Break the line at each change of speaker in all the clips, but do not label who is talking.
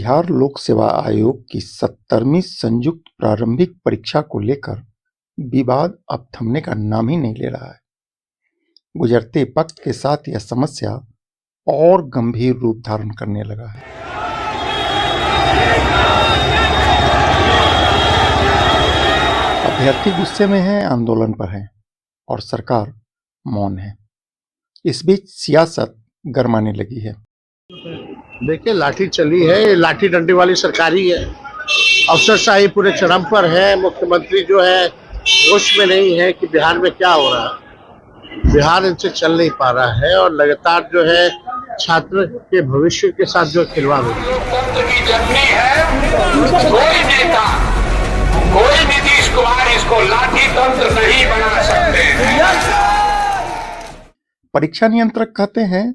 बिहार लोक सेवा आयोग की 70वीं संयुक्त प्रारंभिक परीक्षा को लेकर विवाद अब थमने का नाम ही नहीं ले रहा है। गुजरते वक्त के साथ यह समस्या और गंभीर रूप धारण करने लगा है। अभ्यर्थी गुस्से में हैं, आंदोलन पर हैं और सरकार मौन है। इस बीच सियासत गरमाने लगी है।
देखिए, लाठी चली है, ये लाठी डंडे वाली सरकार ही है। अफसरशाही पूरे चरम पर है। मुख्यमंत्री जो है होश में नहीं है कि बिहार में क्या हो रहा है। बिहार इनसे चल नहीं पा रहा है और लगातार जो है छात्र के भविष्य के साथ जो खिलवाड़ हो रहा है।
लोकतंत्र की जर्नी है। कोई नेता, कोई नीतीश कुमार इसको लाठी तंत्र नहीं बना सकते हैं।
परीक्षा नियंत्रक कहते हैं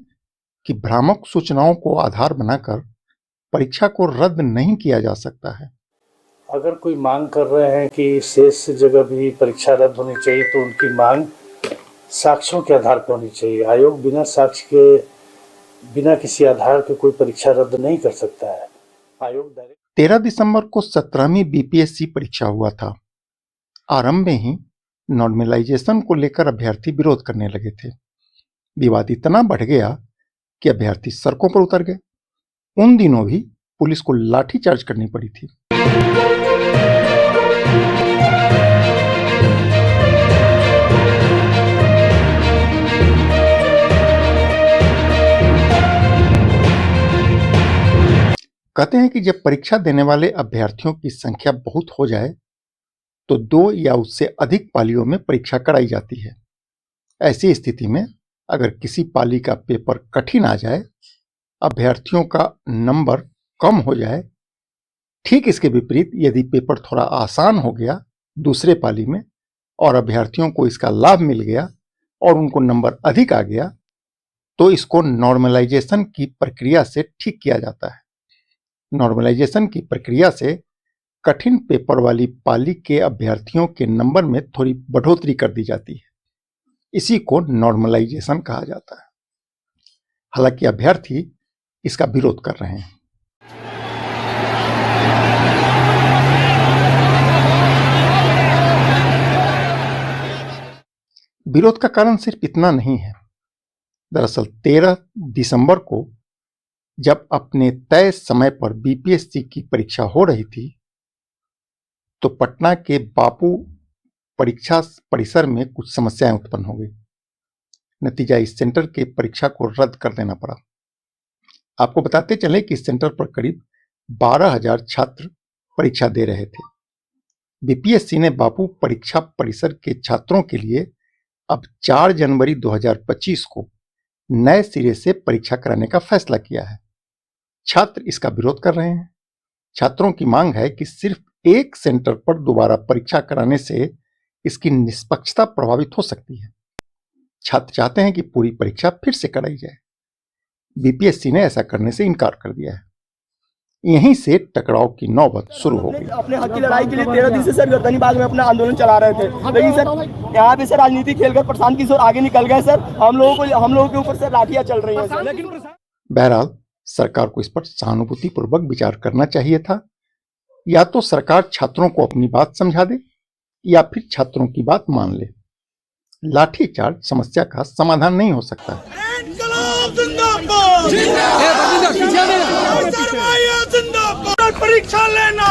कि भ्रामक सूचनाओं को आधार बनाकर परीक्षा को रद्द नहीं किया जा सकता है।
अगर कोई मांग कर रहे हैं कि शेष जगह भी परीक्षा रद्द होनी चाहिए तो उनकी मांग साक्ष्यों के आधार पर होनी चाहिए। आयोग बिना साक्ष्य के, बिना किसी आधार के कोई परीक्षा रद्द नहीं कर सकता है। आयोग
13 दिसंबर को 17वीं बीपीएससी परीक्षा हुआ था। आरंभ में ही नॉर्मलाइजेशन को लेकर अभ्यर्थी विरोध करने लगे थे। विवाद इतना बढ़ गया कि अभ्यर्थी सड़कों पर उतर गए। उन दिनों भी पुलिस को लाठीचार्ज करनी पड़ी थी। कहते हैं कि जब परीक्षा देने वाले अभ्यर्थियों की संख्या बहुत हो जाए तो 2 या उससे अधिक पालियों में परीक्षा कराई जाती है। ऐसी स्थिति में अगर किसी पाली का पेपर कठिन आ जाए, अभ्यर्थियों का नंबर कम हो जाए, ठीक इसके विपरीत यदि पेपर थोड़ा आसान हो गया दूसरे पाली में और अभ्यर्थियों को इसका लाभ मिल गया और उनको नंबर अधिक आ गया, तो इसको नॉर्मलाइजेशन की प्रक्रिया से ठीक किया जाता है। नॉर्मलाइजेशन की प्रक्रिया से कठिन पेपर वाली पाली के अभ्यर्थियों के नंबर में थोड़ी बढ़ोतरी कर दी जाती है। इसी को नॉर्मलाइजेशन कहा जाता है। हालांकि अभ्यर्थी इसका विरोध कर रहे हैं। विरोध का कारण सिर्फ इतना नहीं है। दरअसल 13 दिसंबर को जब अपने तय समय पर बीपीएससी की परीक्षा हो रही थी तो पटना के बापू परीक्षा परिसर में कुछ समस्याएं उत्पन्न हो गई। नतीजा इस सेंटर के परीक्षा को रद्द कर देना पड़ा। आपको बताते चले कि इस सेंटर पर करीब 12,000 छात्र परीक्षा दे रहे थे। बीपीएससी ने बापू परीक्षा परिसर के छात्रों के लिए अब 4 जनवरी 2025 को नए सिरे से परीक्षा कराने का फैसला किया है। छात्र इसका विरोध कर रहे हैं। छात्रों की मांग है कि सिर्फ एक सेंटर पर दोबारा परीक्षा कराने से इसकी निष्पक्षता प्रभावित हो सकती है। छात्र चाहते हैं कि पूरी परीक्षा फिर से कराई जाए। बीपीएससी ने ऐसा करने से इनकार कर दिया है। यहीं से टकराव की नौबत शुरू हो गई।
अपने हक की लड़ाई के लिए 13 दिन से सर गर्दनी बाग में अपना आंदोलन चला रहे थे, लेकिन सर यहाँ पे सर राजनीति खेलकर प्रशांत किशोर आगे निकल गए। सर हम लोगों के ऊपर सर लाठियां चल रही हैं सर।
बहरहाल सरकार को इस पर सहानुभूतिपूर्वक विचार करना चाहिए था। या तो सरकार छात्रों को अपनी बात समझा दे या फिर छात्रों की बात मान ले। लाठीचार्ज समस्या का समाधान नहीं हो सकता है।
परीक्षा लेना